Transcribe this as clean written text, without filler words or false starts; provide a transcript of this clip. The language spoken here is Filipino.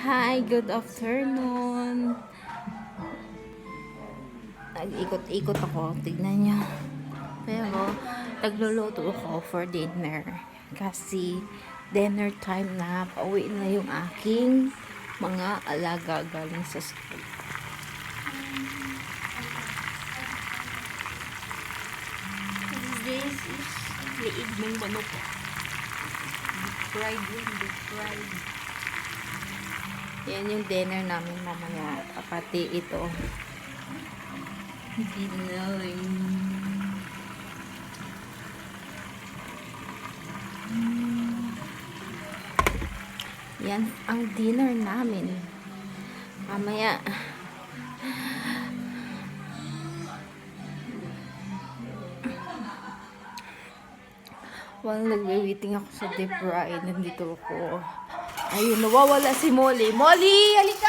Hi, good afternoon. Nag-ikot-ikot ako. Tignan nyo. Pero, nagluluto ako for dinner. Kasi, dinner time na. Pauwi na yung aking mga alaga galing sa school. This is liig ng manok. Fried yun, deep fried. Yan yung dinner namin mamaya. Pati ito. Dinner. Yan ang dinner namin. Mamaya. While nagwe-waiting ako sa deep fry, nandito ako. Ayun, nawawala si Molly. Molly, halika!